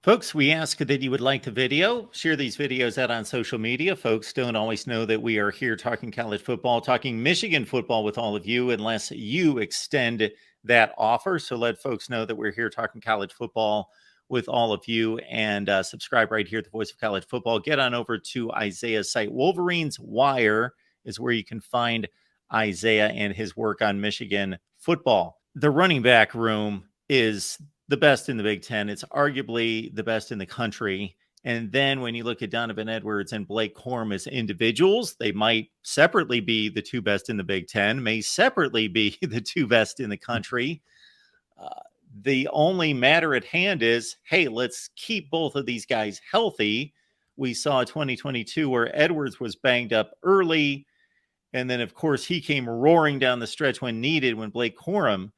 Folks, we ask that you would like the video, share these videos out on social media. Folks don't always know that we are here talking college football, talking Michigan football with all of you, unless you extend that offer. So let folks know that we're here talking college football with all of you, and subscribe right here at the Voice of College Football. Get on over to Isaiah's site. Wolverines Wire is where you can find Isaiah and his work on Michigan football. The running back room is the best in the Big Ten. It's arguably the best in the country. And then when you look at Donovan Edwards and Blake Corum as individuals, they might separately be the two best in the Big Ten, may separately be the two best in the country. The only matter at hand is, hey, let's keep both of these guys healthy. We saw 2022 where Edwards was banged up early. And then, of course, he came roaring down the stretch when needed when Blake Corum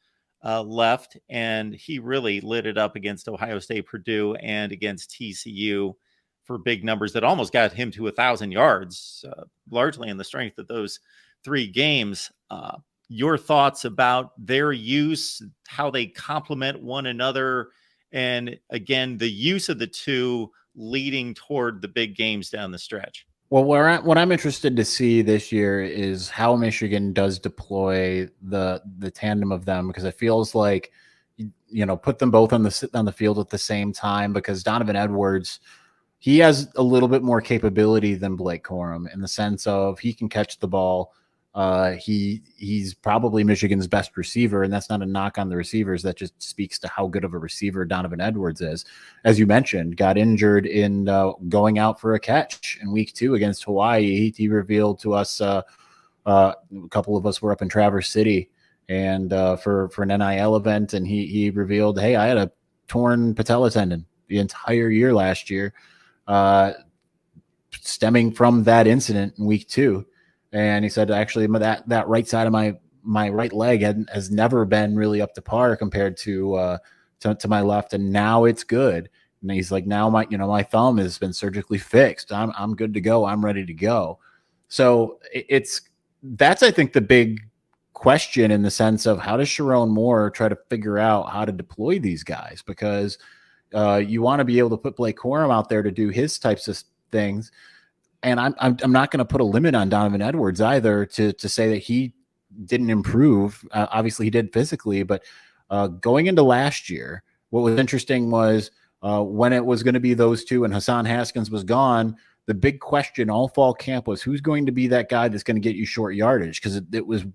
left, and he really lit it up against Ohio State, Purdue, and against TCU for big numbers that almost got him to 1,000 yards, largely in the strength of those three games. Your thoughts about their use, how they complement one another, and again, the use of the two leading toward the big games down the stretch? Well, what I'm interested to see this year is how Michigan does deploy the tandem of them, because it feels like, put them both on the field at the same time, because Donovan Edwards, he has a little bit more capability than Blake Corum in the sense of he can catch the ball. He's probably Michigan's best receiver, and that's not a knock on the receivers. That just speaks to how good of a receiver Donovan Edwards is. As you mentioned, got injured in going out for a catch in week 2 against Hawaii. He revealed to us, a couple of us were up in Traverse City and for an NIL event, and he revealed, hey, I had a torn patella tendon the entire year last year, stemming from that incident in week 2. And he said, actually, that right side of my right leg has never been really up to par compared to my left, and now it's good. And he's like, now my thumb has been surgically fixed. I'm good to go. I'm ready to go. So that's I think the big question, in the sense of how does Sharon Moore try to figure out how to deploy these guys, because you want to be able to put Blake Corum out there to do his types of things. And I'm not going to put a limit on Donovan Edwards either to say that he didn't improve. Obviously, he did physically, but going into last year, what was interesting was when it was going to be those two and Hassan Haskins was gone, the big question all fall camp was, who's going to be that guy that's going to get you short yardage? Because it was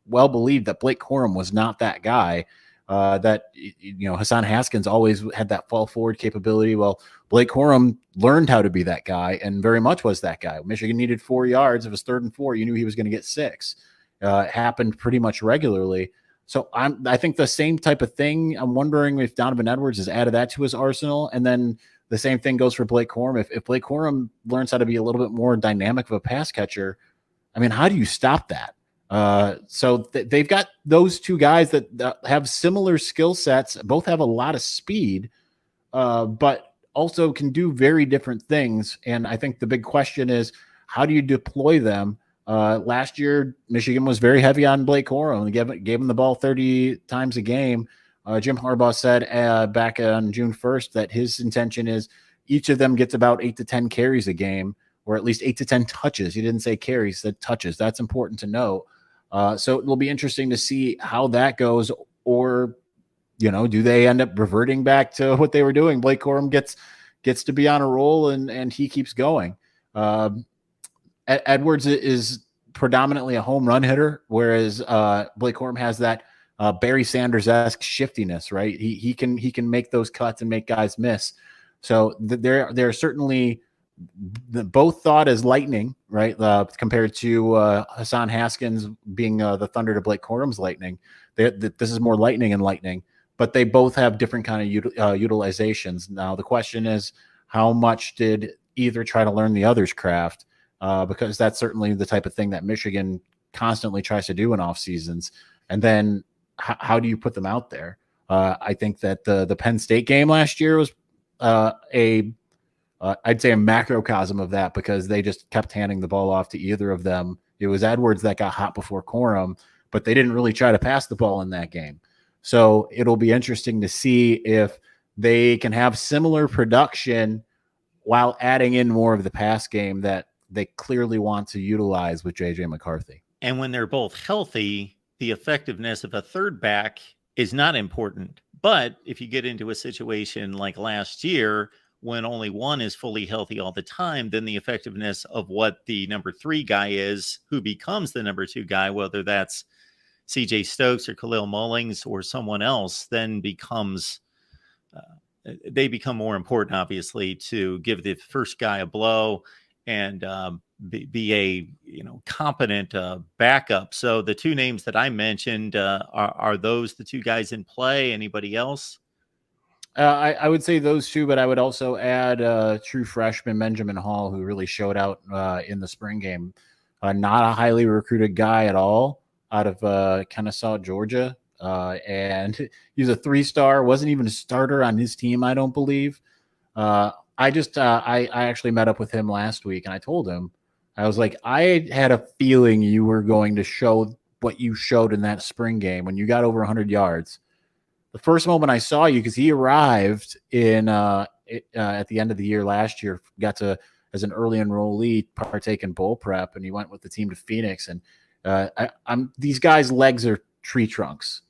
well believed that Blake Corum was not that guy. Hassan Haskins always had that fall forward capability. Well, Blake Corum learned how to be that guy and very much was that guy. Michigan needed 4 yards. If it was 3rd and 4, you knew he was going to get 6. It happened pretty much regularly. So I think the same type of thing. I'm wondering if Donovan Edwards has added that to his arsenal. And then the same thing goes for Blake Corum. If Blake Corum learns how to be a little bit more dynamic of a pass catcher, I mean, how do you stop that? So they've got those two guys that have similar skill sets, both have a lot of speed, but also can do very different things. And I think the big question is, how do you deploy them? Last year, Michigan was very heavy on Blake Corum and gave him the ball 30 times a game. Jim Harbaugh said back on June 1st that his intention is each of them gets about 8 to 10 carries a game, or at least 8 to 10 touches. He didn't say carries, he said touches. That's important to note. So it will be interesting to see how that goes, or, do they end up reverting back to what they were doing? Blake Corum gets to be on a roll and he keeps going. Edwards is predominantly a home run hitter, whereas Blake Corum has that Barry Sanders-esque shiftiness, right? He can make those cuts and make guys miss. So they're certainly both thought as lightning, right? Compared to Hassan Haskins being the thunder to Blake Corum's lightning. This is more lightning and lightning, but they both have different kind of utilizations. Now, the question is, how much did either try to learn the other's craft? Because that's certainly the type of thing that Michigan constantly tries to do in off seasons. And then how do you put them out there? I think that the Penn State game last year was I'd say a macrocosm of that, because they just kept handing the ball off to either of them. It was Edwards that got hot before Corum, but they didn't really try to pass the ball in that game. So it'll be interesting to see if they can have similar production while adding in more of the pass game that they clearly want to utilize with JJ McCarthy. And when they're both healthy, the effectiveness of a third back is not important. But if you get into a situation like last year, when only one is fully healthy all the time, then the effectiveness of what the number 3 guy is, who becomes the number 2 guy, whether that's CJ Stokes or Khalil Mullings or someone else, then becomes they become more important, obviously, to give the first guy a blow and be a competent backup. So the 2 names that I mentioned, are those the 2 guys in play? Anybody else? I would say those 2, but I would also add true freshman Benjamin Hall, who really showed out in the spring game. Not a highly recruited guy at all, out of Kennesaw, Georgia. And he's a 3-star, wasn't even a starter on his team, I don't believe. I actually met up with him last week, and I told him, I was like, I had a feeling you were going to show what you showed in that spring game when you got over 100 yards. The first moment I saw you, because he arrived in at the end of the year last year, got to, as an early enrollee, partake in bowl prep, and he went with the team to Phoenix. And these guys' legs are tree trunks.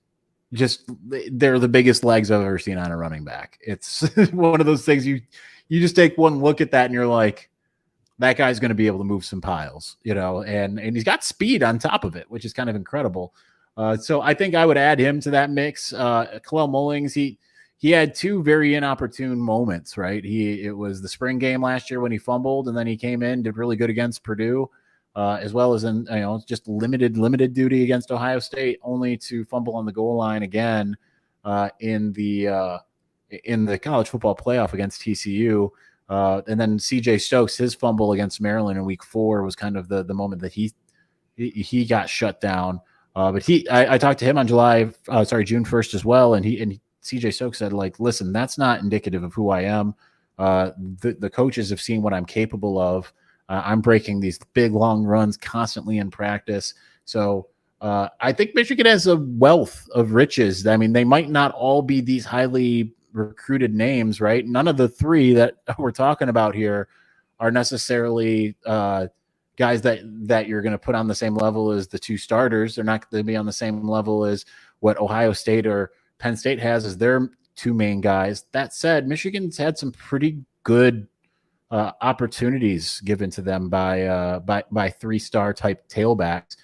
Just, they're the biggest legs I've ever seen on a running back. It's one of those things you just take one look at that and you're like, that guy's going to be able to move some piles, and he's got speed on top of it, which is kind of incredible. So I think I would add him to that mix. Khalil Mullings, he had 2 very inopportune moments, right? It was the spring game last year when he fumbled, and then he came in, did really good against Purdue. As well as in just limited duty against Ohio State, only to fumble on the goal line again in the college football playoff against TCU. And then CJ Stokes, his fumble against Maryland in week 4 was kind of the moment that he got shut down. But I talked to him on June 1st as well, and CJ Stokes said, like, listen, that's not indicative of who I am. The coaches have seen what I'm capable of. I'm breaking these big, long runs constantly in practice. So I think Michigan has a wealth of riches. I mean, they might not all be these highly recruited names, right? None of the 3 that we're talking about here are necessarily guys that you're going to put on the same level as the 2 starters. They're not going to be on the same level as what Ohio State or Penn State has as their 2 main guys. That said, Michigan's had some pretty good opportunities given to them by 3-star type tailbacks,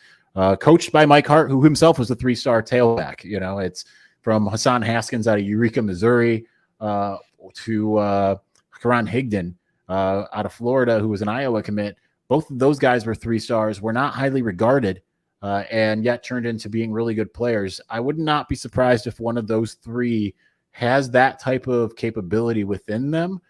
coached by Mike Hart, who himself was a 3-star tailback. It's from Hassan Haskins out of Eureka, Missouri, to Karan Higdon out of Florida, who was an Iowa commit. Both of those guys were 3-stars, were not highly regarded, and yet turned into being really good players. I would not be surprised if one of those 3 has that type of capability within them.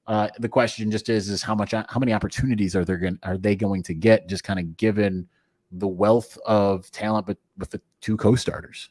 The question just is how many opportunities are they going to get, just kind of given the wealth of talent, but with the 2 co-starters.